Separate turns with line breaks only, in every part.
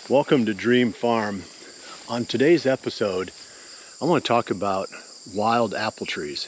Welcome to Dream Farm. On today's episode, I want to talk about wild apple trees.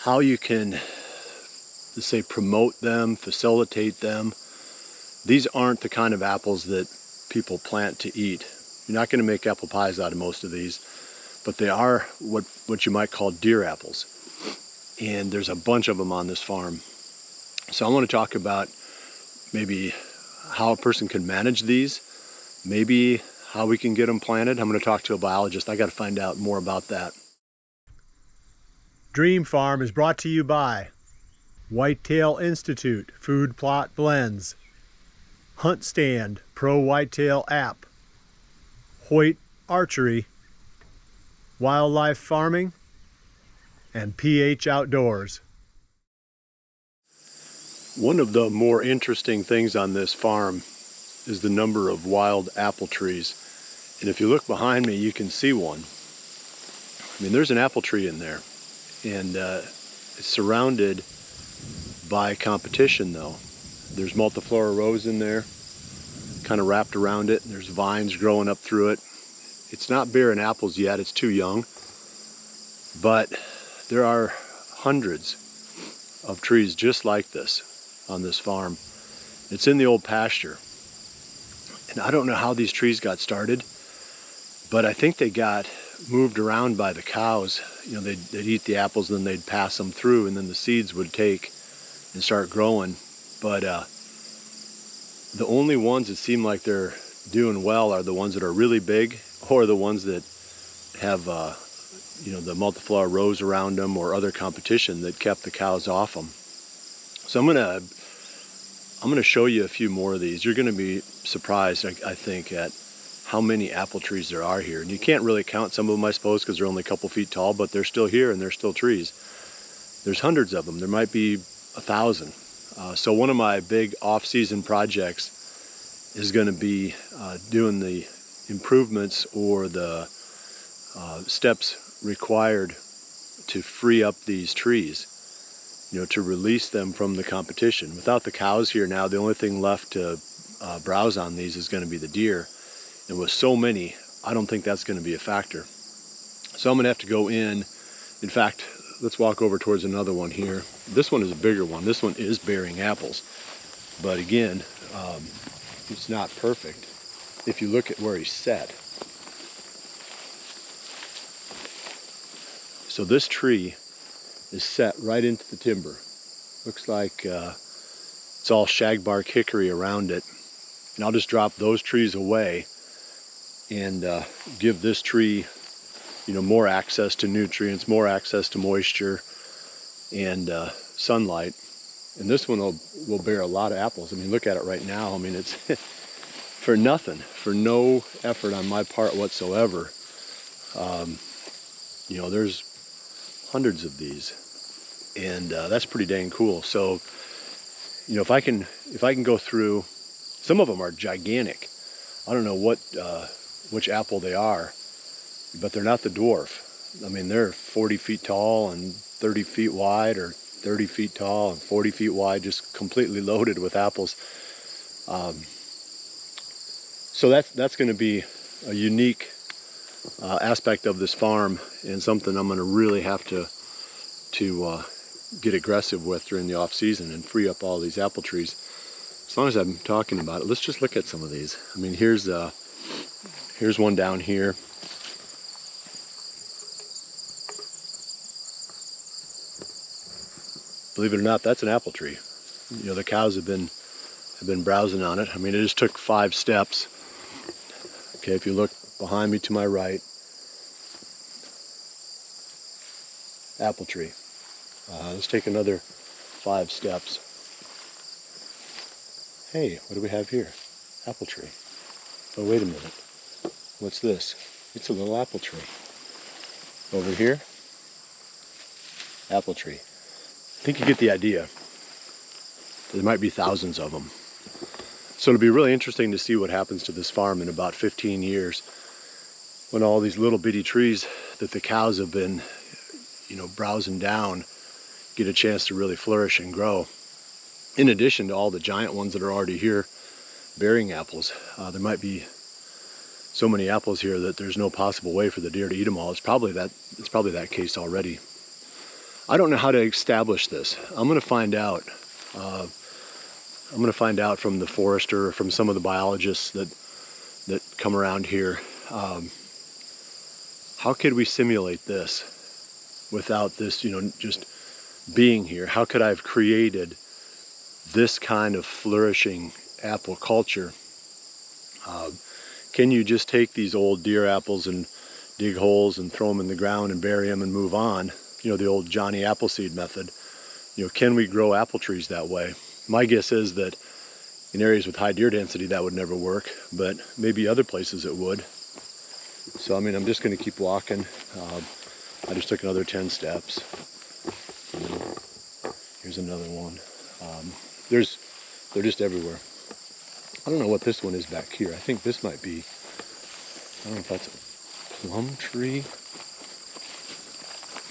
How you can, let's say, promote them, facilitate them. These aren't the kind of apples that people plant to eat. You're not going to make apple pies out of most of these, but they are what you might call deer apples. And there's a bunch of them on this farm. So I want to talk about maybe how a person can manage these, maybe how we can get them planted. I'm going to talk to a biologist. I got to find out more about that. Dream Farm is brought to you by Whitetail Institute Food Plot Blends, Hunt Stand Pro Whitetail App, Hoyt Archery, Wildlife Farming, and PH Outdoors. One of the more interesting things on this farm is the number of wild apple trees. And if you look behind me, you can see one. I mean, there's an apple tree in there. And it's surrounded by competition though. There's multiflora rose in there, kind of wrapped around it. And there's vines growing up through it. It's not bearing apples yet, it's too young. But there are hundreds of trees just like this on this farm. It's in the old pasture. And I don't know how these trees got started, but I think they got moved around by the cows. You know, they'd eat the apples, then they'd pass them through, and then the seeds would take and start growing. But the only ones that seem like they're doing well are the ones that are really big, or the ones that have you know, the multiflora rose around them or other competition that kept the cows off them. So I'm gonna show you a few more of these. You're gonna be surprised, I think, at how many apple trees there are here. And you can't really count some of them, I suppose, because they're only a couple feet tall, but they're still here and they're still trees. There's hundreds of them. There might be 1,000. So one of my big off-season projects is gonna be doing the improvements or the steps required to free up these trees, you know, to release them from the competition. Without the cows here now, the only thing left to browse on these is going to be the deer. And with so many, I don't think that's going to be a factor. So I'm going to have to go in. In fact, let's walk over towards another one here. This one is a bigger one. This one is bearing apples. But again, it's not perfect if you look at where he's set. So this tree is set right into the timber. Looks like it's all shagbark hickory around it. And I'll just drop those trees away and give this tree, you know, more access to nutrients, more access to moisture and sunlight. And this one will bear a lot of apples. I mean, look at it right now. I mean, it's for nothing, for no effort on my part whatsoever. You know, there's hundreds of these, and that's pretty dang cool. So, you know, if I can go through, some of them are gigantic. I don't know which apple they are, but they're not the dwarf. I mean, they're 40 feet tall and 30 feet wide, or 30 feet tall and 40 feet wide, just completely loaded with apples. So that's going to be a unique aspect of this farm, and something I'm going to really have to get aggressive with during the off season and free up all these apple trees. As long as I'm talking about it, let's just look at some of these. I mean, here's one down here. Believe it or not, that's an apple tree. You know, the cows have been browsing on it. I mean, it just took 5 steps. Okay, if you look behind me to my right, apple tree. Let's take another 5 steps. Hey, what do we have here? Apple tree. Oh, wait a minute. What's this? It's a little apple tree. Over here, apple tree. I think you get the idea. There might be thousands of them. So it'll be really interesting to see what happens to this farm in about 15 years, when all these little bitty trees that the cows have been, you know, browsing down get a chance to really flourish and grow. In addition to all the giant ones that are already here bearing apples. There might be so many apples here that there's no possible way for the deer to eat them all. It's probably that case already. I don't know how to establish this. I'm going to find out. I'm going to find out from the forester or from some of the biologists that come around here. How could we simulate this without this, just being here? How could I have created this kind of flourishing apple culture? Can you just take these old deer apples and dig holes and throw them in the ground and bury them and move on? The old Johnny Appleseed method. Can we grow apple trees that way? My guess is that in areas with high deer density that would never work, but maybe other places it would. So I'm just going to keep walking. I just took another 10 steps. Here's another one. They're just everywhere. I don't know what this one is back here. I think this might be, I don't know if that's a plum tree.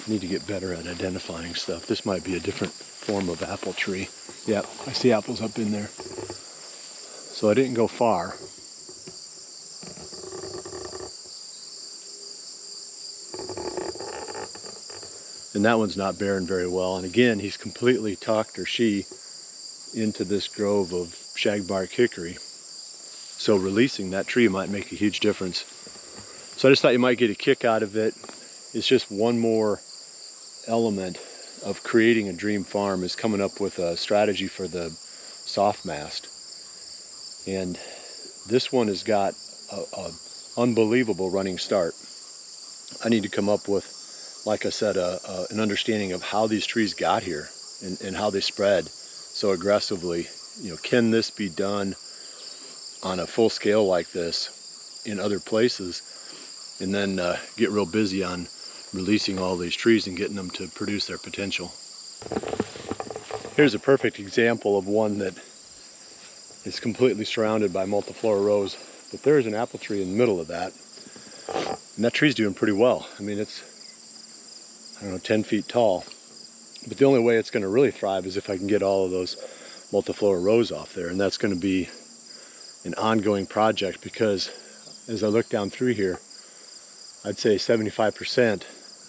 I need to get better at identifying stuff. This might be a different form of apple tree. Yeah, I see apples up in there. So I didn't go far. And that one's not bearing very well. And again, he's completely tucked, or she, into this grove of shagbark hickory. So releasing that tree might make a huge difference. So I just thought you might get a kick out of it. It's just one more element of creating a dream farm, is coming up with a strategy for the soft mast. And this one has got an unbelievable running start. I need to come up with, like I said, an understanding of how these trees got here and how they spread so aggressively. Can this be done on a full scale like this in other places, and then get real busy on releasing all these trees and getting them to produce their potential. Here's a perfect example of one that is completely surrounded by multiflora rose, but there is an apple tree in the middle of that, and that tree's doing pretty well. It's, 10 feet tall, but the only way it's going to really thrive is if I can get all of those multiflora rose off there, and that's going to be an ongoing project, because as I look down through here, I'd say 75%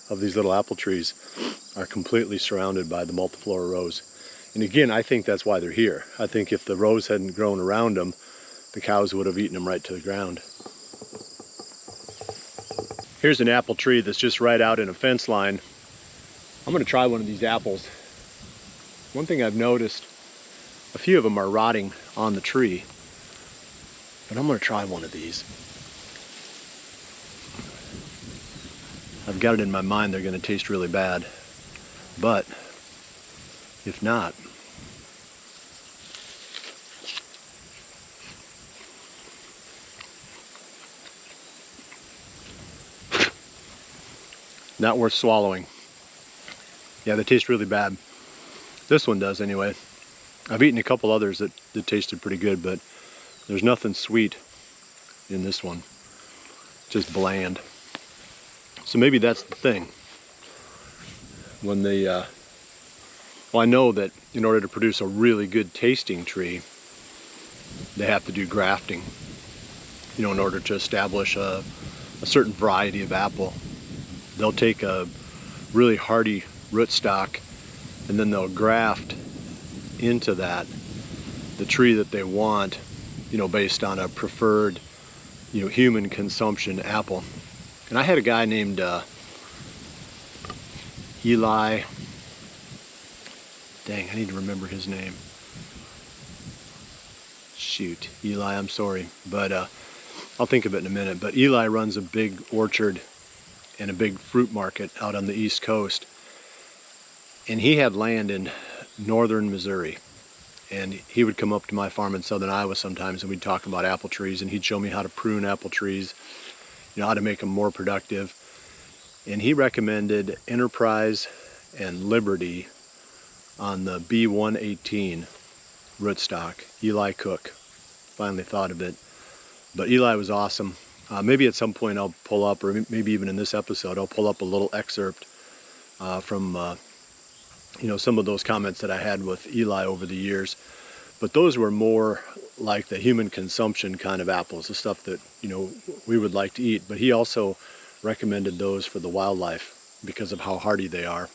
of these little apple trees are completely surrounded by the multiflora rose. And again, I think that's why they're here. I think if the rose hadn't grown around them, the cows would have eaten them right to the ground. Here's an apple tree that's just right out in a fence line. I'm going to try one of these apples. One thing I've noticed, a few of them are rotting on the tree, but I'm going to try one of these. I've got it in my mind they're going to taste really bad, but if not, not worth swallowing. Yeah, they taste really bad. This one does anyway. I've eaten a couple others that tasted pretty good, but there's nothing sweet in this one. Just bland. So maybe that's the thing. When they, well, I know that in order to produce a really good tasting tree, they have to do grafting, in order to establish a certain variety of apple. They'll take a really hardy rootstock and then they'll graft into that the tree that they want, based on a preferred, human consumption apple. And I had a guy named Eli, dang, I need to remember his name. Shoot, Eli, I'm sorry, but I'll think of it in a minute. But Eli runs a big orchard and a big fruit market out on the East Coast. And he had land in northern Missouri. And he would come up to my farm in southern Iowa sometimes, and we'd talk about apple trees, and he'd show me how to prune apple trees, how to make them more productive. And he recommended Enterprise and Liberty on the B118 rootstock. Eli Cook finally thought of it. But Eli was awesome. Maybe at some point I'll pull up, or maybe even in this episode, I'll pull up a little excerpt from some of those comments that I had with Eli over the years. But those were more like the human consumption kind of apples, the stuff that, you know, we would like to eat. But he also recommended those for the wildlife because of how hardy they are.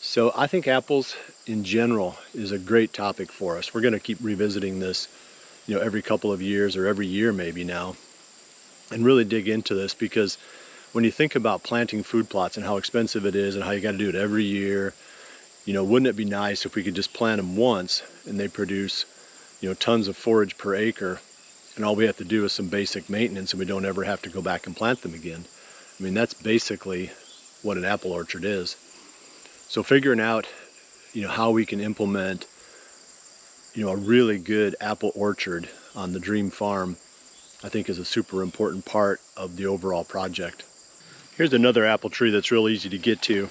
So I think apples in general is a great topic for us. We're going to keep revisiting this, you know, every couple of years or every year maybe now, and really dig into this, because when you think about planting food plots and how expensive it is and how you got to do it every year, you know, wouldn't it be nice if we could just plant them once and they produce, you know, tons of forage per acre, and all we have to do is some basic maintenance and we don't ever have to go back and plant them again. I mean, that's basically what an apple orchard is. So figuring out, you know, how we can implement, you know, a really good apple orchard on the dream farm, I think is a super important part of the overall project. Here's another apple tree that's real easy to get to,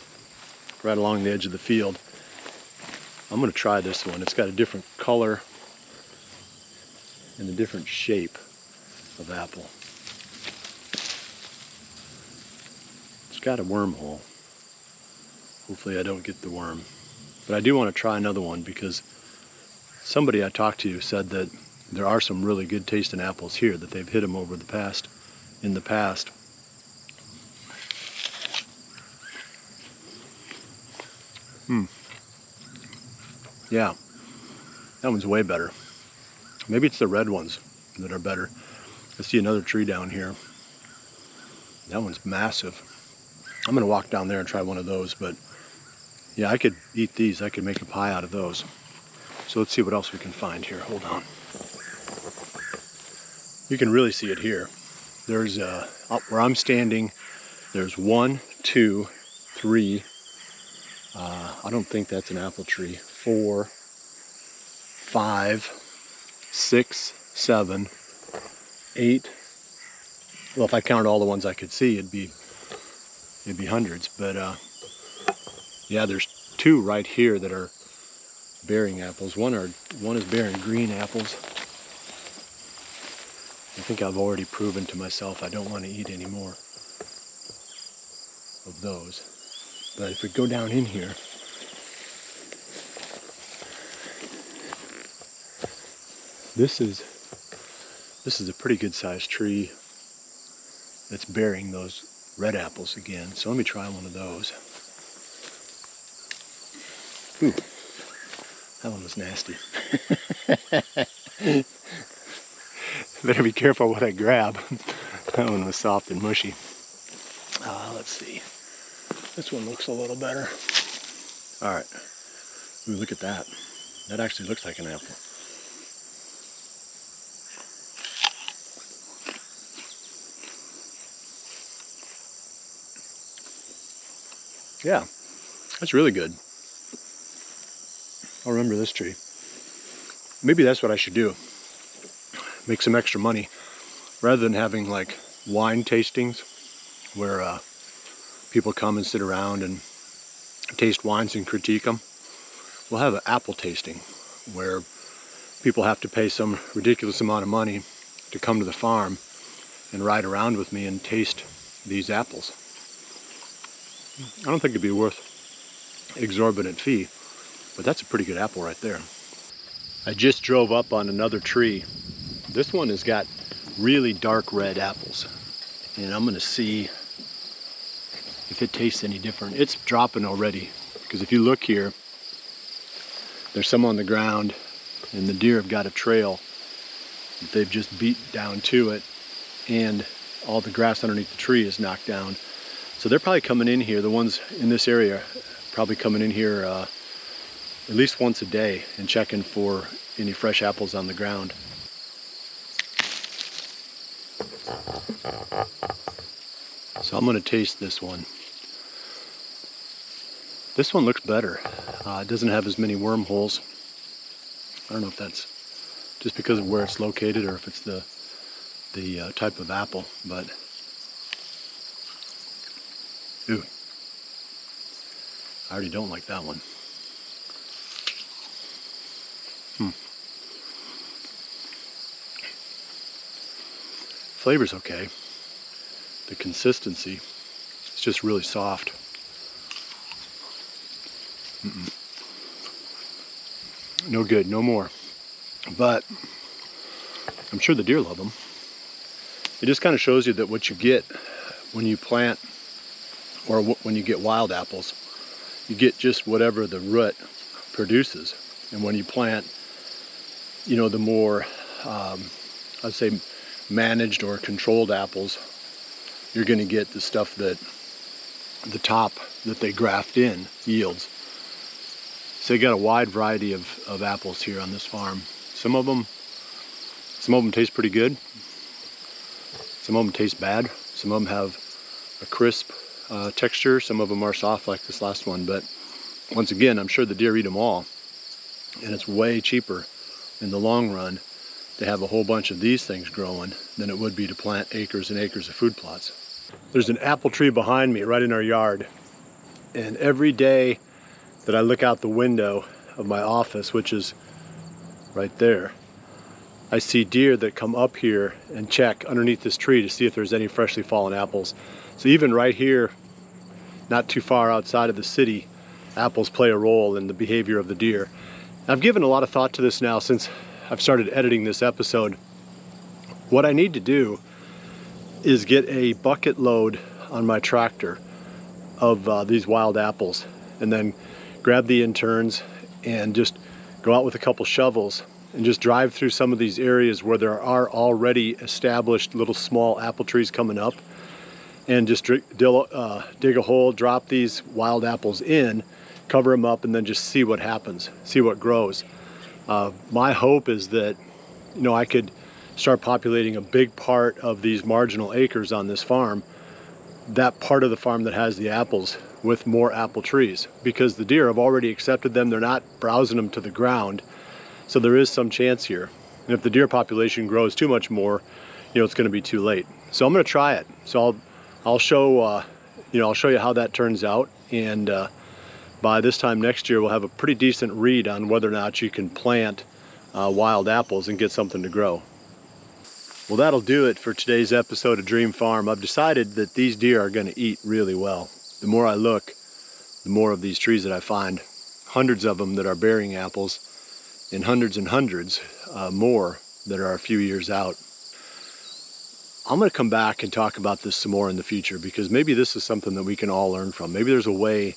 right along the edge of the field. I'm going to try this one. It's got a different color and a different shape of apple. It's got a wormhole. Hopefully I don't get the worm. But I do want to try another one, because somebody I talked to said that there are some really good tasting apples here, that they've hit them over the past, in the past. Yeah, that one's way better. Maybe it's the red ones that are better. I see another tree down here. That one's massive. I'm gonna walk down there and try one of those, but yeah, I could eat these. I could make a pie out of those. So let's see what else we can find here. Hold on. You can really see it here. There's up where I'm standing, there's 1, 2, 3. I don't think that's an apple tree. 4, 5, 6, 7, 8. Well, if I counted all the ones I could see, it'd be hundreds. But yeah, there's 2 right here that are bearing apples. One is bearing green apples. I think I've already proven to myself I don't want to eat any more of those. But if we go down in here, this is a pretty good sized tree that's bearing those red apples again. So let me try one of those. Ooh, that one was nasty. Better be careful what I grab. That one was soft and mushy. Let's see. This one looks a little better. All right. Ooh, look at that. That actually looks like an apple. Yeah, that's really good. I'll remember this tree. Maybe that's what I should do. Make some extra money. Rather than having like wine tastings where people come and sit around and taste wines and critique them, we'll have an apple tasting where people have to pay some ridiculous amount of money to come to the farm and ride around with me and taste these apples. I don't think it'd be worth exorbitant fee, but that's a pretty good apple right there. I just drove up on another tree. This one has got really dark red apples, and I'm gonna see if it tastes any different. It's dropping already, because if you look here, there's some on the ground, and the deer have got a trail that they've just beat down to it, and all the grass underneath the tree is knocked down. So they're probably coming in here, the ones in this area, probably coming in here at least once a day and checking for any fresh apples on the ground. So I'm gonna taste this one. This one looks better. It doesn't have as many wormholes. I don't know if that's just because of where it's located or if it's the type of apple, but ooh, I already don't like that one. Flavor's okay. The consistency, it's just really soft. No good, no more. But I'm sure the deer love them. It just kind of shows you that what you get when you plant, or when you get wild apples, you get just whatever the root produces. And when you plant, you know, the more, I'd say, managed or controlled apples, you're going to get the stuff that the top that they graft in yields. So you got a wide variety of apples here on this farm. Some of them taste pretty good. Some of them taste bad. Some of them have a crisp texture. Some of them are soft like this last one. But once again, I'm sure the deer eat them all. And it's way cheaper in the long run to have a whole bunch of these things growing than it would be to plant acres and acres of food plots. There's an apple tree behind me right in our yard. And every day that I look out the window of my office, which is right there, I see deer that come up here and check underneath this tree to see if there's any freshly fallen apples. So even right here, not too far outside of the city, apples play a role in the behavior of the deer. I've given a lot of thought to this now since I've started editing this episode. What I need to do is get a bucket load on my tractor of these wild apples, and then grab the interns and just go out with a couple shovels and just drive through some of these areas where there are already established little small apple trees coming up, and just dig a hole, drop these wild apples in, cover them up, and then just see what happens, see what grows. My hope is that, you know, I could start populating a big part of these marginal acres on this farm, that part of the farm that has the apples, with more apple trees, because the deer have already accepted them. They're not browsing them to the ground, so there is some chance here. And if the deer population grows too much more, you know, it's going to be too late. So I'm going to try it. So I'll show you how that turns out, and by this time next year we'll have a pretty decent read on whether or not you can plant wild apples and get something to grow. Well, that'll do it for today's episode of Dream Farm. I've decided that these deer are going to eat really well. The more I look, the more of these trees that I find. Hundreds of them that are bearing apples, and hundreds more that are a few years out. I'm going to come back and talk about this some more in the future, because maybe this is something that we can all learn from. Maybe there's a way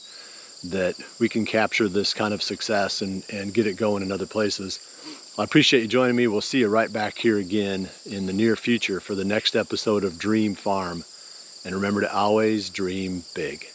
that we can capture this kind of success and get it going in other places. I appreciate you joining me. We'll see you right back here again in the near future for the next episode of Dream Farm. And remember to always dream big.